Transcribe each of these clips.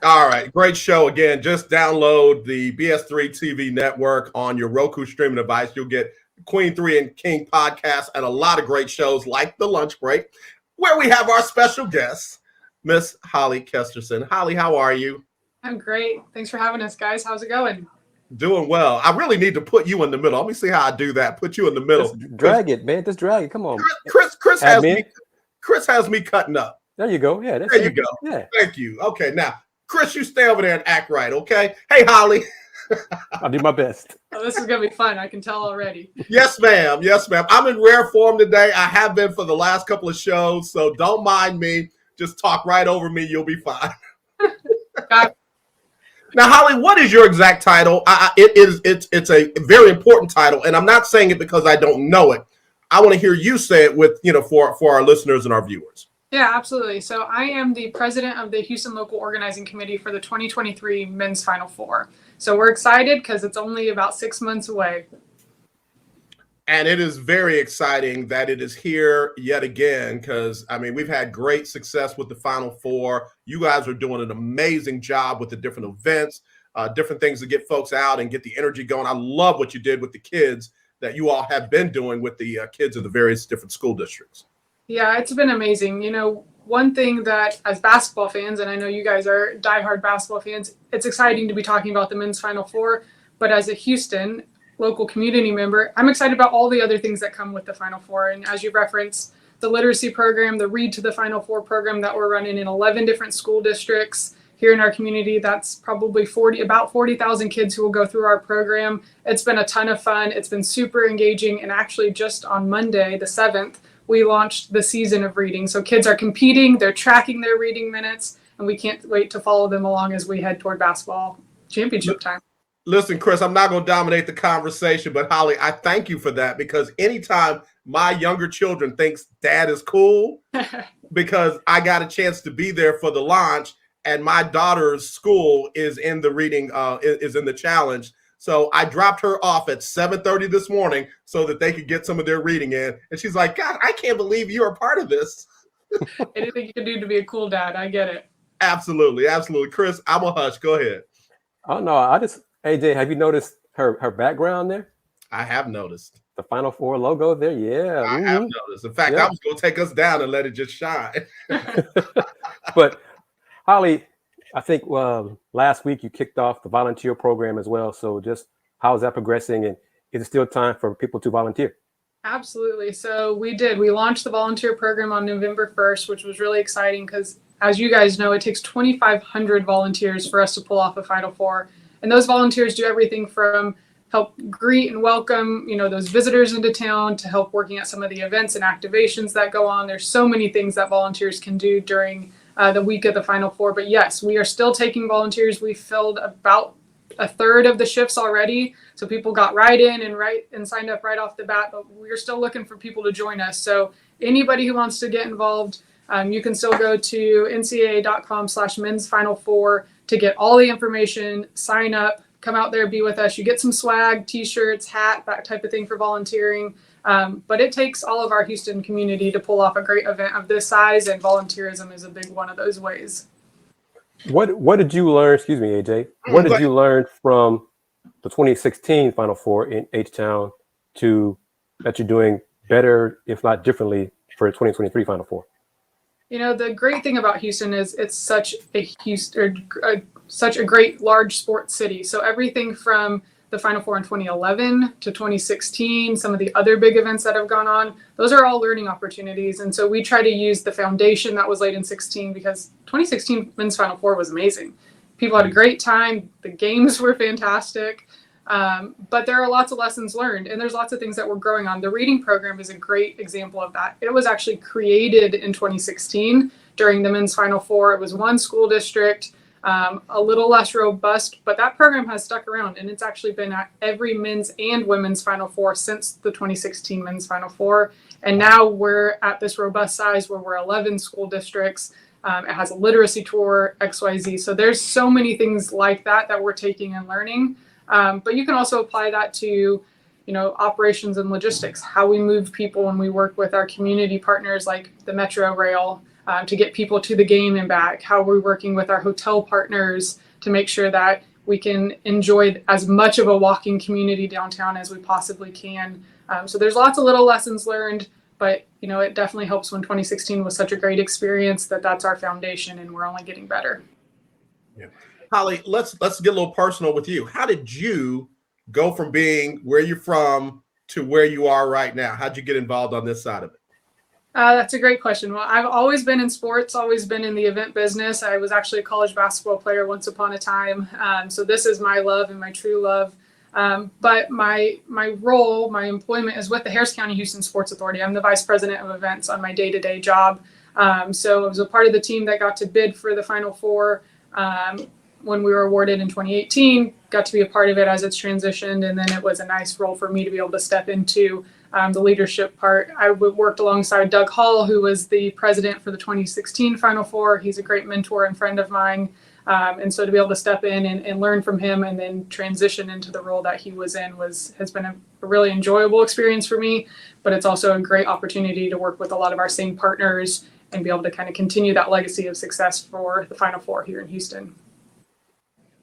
All right, great show again. Just download the BS3 TV network on your Roku streaming device. You'll get Queen 3 and King podcasts and a lot of great shows like The Lunch Break, where we have our special guest, Miss Holly Kesterson. Holly, how are you? I'm great. Thanks for having us, guys. How's it going? Doing well. I really need to put you in the middle. Let me see how I do that. Put you in the middle. Just drag it, man. Just drag it. Come on. Chris has me cutting up. There you go. Yeah, there you go. Yeah. Thank you. Okay, now, Chris, you stay over there and act right, okay? Hey, Holly. I'll do my best. Oh, this is going to be fun. I can tell already. Yes, ma'am. Yes, ma'am. I'm in rare form today. I have been for the last couple of shows, so don't mind me. Just talk right over me. You'll be fine. Now, Holly, what is your exact title? It's a very important title, and I'm not saying it because I don't know it. I want to hear you say it with, for our listeners and our viewers. Yeah, absolutely. So I am the president of the Houston Local Organizing Committee for the 2023 Men's Final Four. So we're excited because it's only about 6 months away. And it is very exciting that it is here yet again because, we've had great success with the Final Four. You guys are doing an amazing job with the different events, different things to get folks out and get the energy going. I love what you did with the kids that you all have been doing with the kids of the various different school districts. Yeah, it's been amazing. One thing that as basketball fans, and I know you guys are diehard basketball fans, it's exciting to be talking about the Men's Final Four. But as a Houston local community member, I'm excited about all the other things that come with the Final Four. And as you referenced, the literacy program, the Read to the Final Four program that we're running in 11 different school districts here in our community. That's probably about 40,000 kids who will go through our program. It's been a ton of fun. It's been super engaging. And actually just on Monday, the 7th, we launched the season of reading. So kids are competing, they're tracking their reading minutes, and we can't wait to follow them along as we head toward basketball championship time. Listen, Chris, I'm not going to dominate the conversation, but Holly, I thank you for that because anytime my younger children thinks dad is cool, because I got a chance to be there for the launch and my daughter's school is in the reading, is in the challenge. So I dropped her off at 7:30 this morning so that they could get some of their reading in. And she's like, God, I can't believe you're a part of this. Anything you can do to be a cool dad. I get it. Absolutely. Absolutely. Chris, I'm a hush. Go ahead. Oh, no. AJ, have you noticed her background there? I have noticed. The Final Four logo there? Yeah. I have noticed. In fact, I was going to take us down and let it just shine. But, Holly, I think last week you kicked off the volunteer program as well. So just how is that progressing? And is it still time for people to volunteer? Absolutely. So we did. We launched the volunteer program on November 1st, which was really exciting because, as you guys know, it takes 2,500 volunteers for us to pull off a Final Four. And those volunteers do everything from help greet and welcome, those visitors into town to help working at some of the events and activations that go on. There's so many things that volunteers can do during the week of the Final Four. But yes, we are still taking volunteers. We filled about a third of the shifts already. So people got right in and signed up right off the bat, but we're still looking for people to join us. So anybody who wants to get involved, you can still go to ncaa.com/men's final four to get all the information, sign up, come out there, be with us. You get some swag, t-shirts, hat, that type of thing for volunteering. But it takes all of our Houston community to pull off a great event of this size, and volunteerism is a big one of those ways. What did you learn? Excuse me, AJ. What did you learn from the 2016 Final Four in H-Town that you're doing better, if not differently, for the 2023 Final Four? The great thing about Houston is it's such a great large sports city. So everything from the Final Four in 2011 to 2016, some of the other big events that have gone on, those are all learning opportunities. And so we try to use the foundation that was laid in 16 because 2016 Men's Final Four was amazing. People had a great time. The games were fantastic. But there are lots of lessons learned, and there's lots of things that we're growing on. The reading program is a great example of that. It was actually created in 2016 during the Men's Final Four. It was one school district, a little less robust, but that program has stuck around, and it's actually been at every men's and women's Final Four since the 2016 Men's Final Four. And now we're at this robust size where we're 11 school districts. It has a literacy tour, XYZ. So there's so many things like that we're taking and learning. But you can also apply that to, operations and logistics, how we move people when we work with our community partners like the Metro Rail, to get people to the game and back, how we're working with our hotel partners to make sure that we can enjoy as much of a walking community downtown as we possibly can. So there's lots of little lessons learned, but it definitely helps when 2016 was such a great experience that's our foundation and we're only getting better. Yeah. Holly, let's get a little personal with you. How did you go from being where you're from to where you are right now? How'd you get involved on this side of it? That's a great question. Well, I've always been in sports, always been in the event business. I was actually a college basketball player once upon a time. So this is my love and my true love. But my role, my employment is with the Harris County Houston Sports Authority. I'm the vice president of events on my day-to-day job. So I was a part of the team that got to bid for the Final Four when we were awarded in 2018, got to be a part of it as it's transitioned. And then it was a nice role for me to be able to step into the leadership part. I worked alongside Doug Hall, who was the president for the 2016 Final Four. He's a great mentor and friend of mine. And so to be able to step in and learn from him and then transition into the role that he was in has been a really enjoyable experience for me, but it's also a great opportunity to work with a lot of our same partners and be able to kind of continue that legacy of success for the Final Four here in Houston.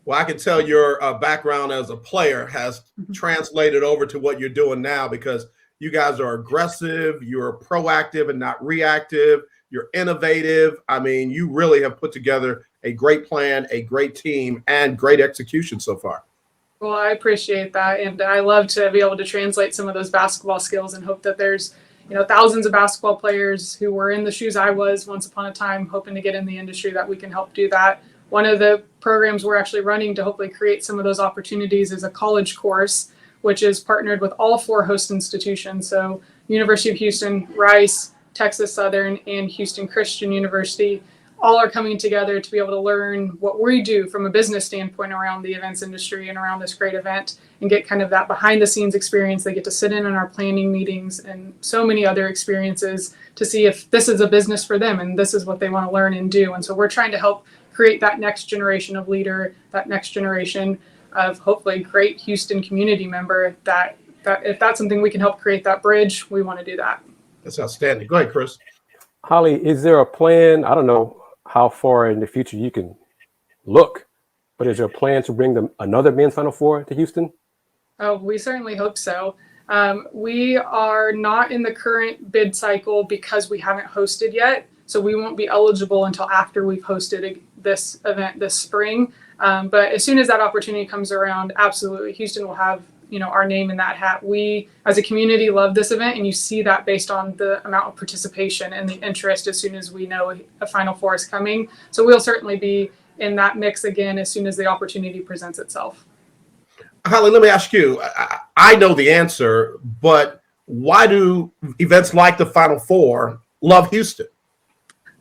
Well, I can tell your background as a player has translated over to what you're doing now, because you guys are aggressive, you're proactive and not reactive, you're innovative. I mean, you really have put together a great plan, a great team, and great execution so far. Well, I appreciate that. And I love to be able to translate some of those basketball skills and hope that there's thousands of basketball players who were in the shoes I was once upon a time, hoping to get in the industry, that we can help do that. One of the programs we're actually running to hopefully create some of those opportunities is a college course, which is partnered with all 4 host institutions. So University of Houston, Rice, Texas Southern, and Houston Christian University all are coming together to be able to learn what we do from a business standpoint around the events industry and around this great event, and get kind of that behind the scenes experience. They get to sit in on our planning meetings and so many other experiences to see if this is a business for them and this is what they want to learn and do. And so we're trying to help create that next generation of leader, that next generation of hopefully great Houston community member, that if that's something we can help create that bridge, we want to do that. That's outstanding. Go ahead, Chris. Holly, is there a plan? I don't know how far in the future you can look, but is there a plan to bring another men's Final Four to Houston? Oh, we certainly hope so. We are not in the current bid cycle because we haven't hosted yet. So we won't be eligible until after we've hosted this event this spring. But as soon as that opportunity comes around, absolutely, Houston will have our name in that hat. We as a community love this event, and you see that based on the amount of participation and the interest as soon as we know a Final Four is coming. So we'll certainly be in that mix again as soon as the opportunity presents itself. Holly, let me ask you, I know the answer, but why do events like the Final Four love Houston?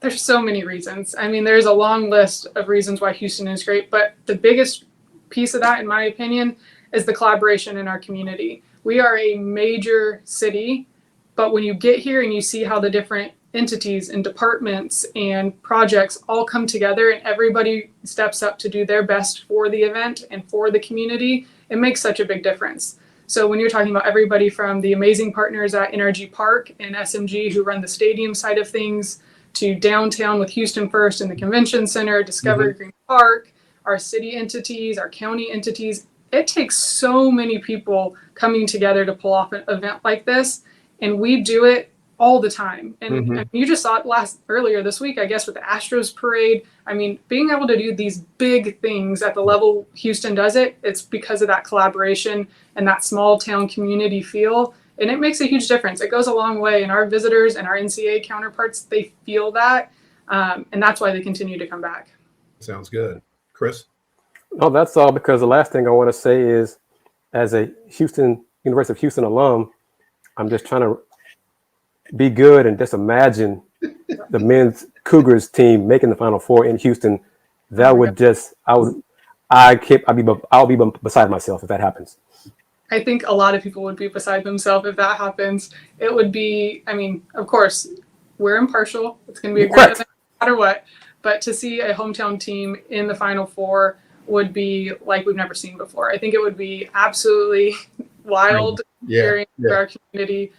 There's so many reasons. I mean, there's a long list of reasons why Houston is great, but the biggest piece of that, in my opinion, is the collaboration in our community. We are a major city, but when you get here and you see how the different entities and departments and projects all come together and everybody steps up to do their best for the event and for the community, it makes such a big difference. So when you're talking about everybody from the amazing partners at NRG Park and SMG who run the stadium side of things, to downtown with Houston First and the Convention Center, Discovery Green Park, our city entities, our county entities, it takes so many people coming together to pull off an event like this, and we do it all the time. And you just saw it earlier this week, I guess, with the Astros parade. I mean, being able to do these big things at the level Houston does it, it's because of that collaboration and that small town community feel. And it makes a huge difference. It goes a long way. And our visitors and our NCAA counterparts, they feel that. And that's why they continue to come back. Sounds good. Chris? No, that's all, because the last thing I want to say is, as a University of Houston alum, I'm just trying to be good and just imagine the men's Cougars team making the Final Four in Houston. That would just, I'll be beside myself if that happens. I think a lot of people would be beside themselves if that happens. It would be, I mean, of course, we're impartial. It's going to be a great event no matter what. But to see a hometown team in the Final Four would be like we've never seen before. I think it would be absolutely wild cheering for our community.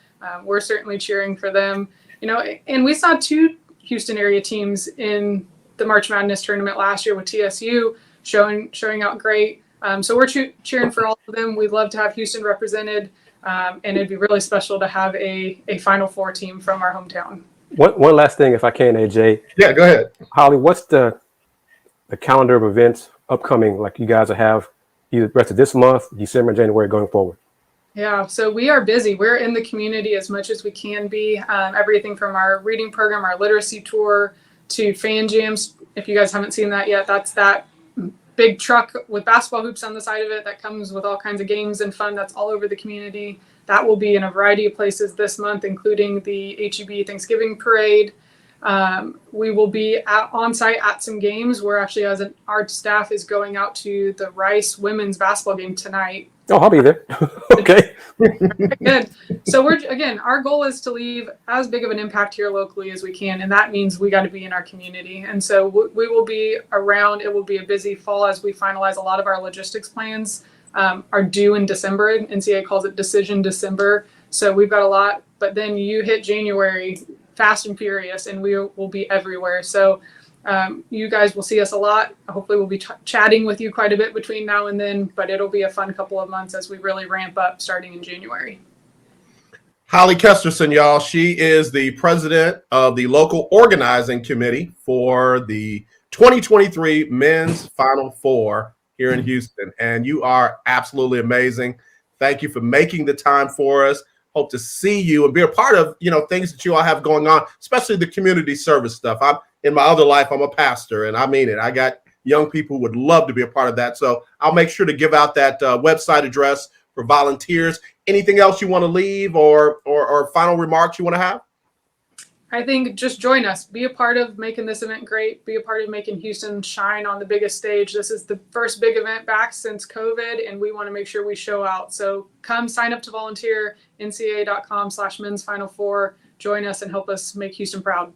We're certainly cheering for them. And we saw 2 Houston area teams in the March Madness tournament last year with TSU, showing out great. So we're cheering for all of them. We'd love to have Houston represented, and it'd be really special to have a Final Four team from our hometown. One last thing, if I can, AJ. Yeah, go ahead. Holly, what's the calendar of events upcoming, like you guys have either the rest of this month, December, January going forward? Yeah, so we are busy. We're in the community as much as we can be. Everything from our reading program, our literacy tour, to fan jams. If you guys haven't seen that yet, that's that big truck with basketball hoops on the side of it that comes with all kinds of games and fun. That's all over the community. That will be in a variety of places this month, including the HEB Thanksgiving Parade. We will be on site at some games. We're actually, our staff is going out to the Rice women's basketball game tonight. Oh, I'll be there. Okay. Good. So our goal is to leave as big of an impact here locally as we can, and that means we got to be in our community. And so we will be around. It will be a busy fall as we finalize a lot of our logistics plans. Are due in December. NCAA calls it Decision December. So we've got a lot, but then you hit January fast and furious, and we will be everywhere. So you guys will see us a lot. Hopefully we'll be chatting with you quite a bit between now and then, but it'll be a fun couple of months as we really ramp up starting in January. Holly Kesterson, y'all. She is the president of the local organizing committee for the 2023 Men's Final Four here in Houston. And you are absolutely amazing. Thank you for making the time for us. Hope to see you and be a part of, things that you all have going on, especially the community service stuff. In my other life, I'm a pastor, and I mean it. I got young people who would love to be a part of that. So I'll make sure to give out that website address for volunteers. Anything else you want to leave or final remarks you want to have? I think just join us. Be a part of making this event great. Be a part of making Houston shine on the biggest stage. This is the first big event back since COVID, and we want to make sure we show out. So come sign up to volunteer, ncaa.com/mensfinal4. Join us and help us make Houston proud.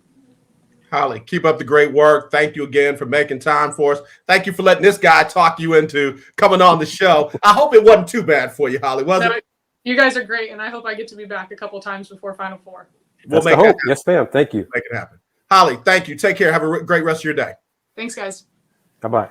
Holly, keep up the great work. Thank you again for making time for us. Thank you for letting this guy talk you into coming on the show. I hope it wasn't too bad for you, Holly, was it? You guys are great, and I hope I get to be back a couple times before Final Four. We'll make the hope. Yes, ma'am. Thank you. Make it happen. Holly, thank you. Take care. Have a great rest of your day. Thanks, guys. Bye-bye.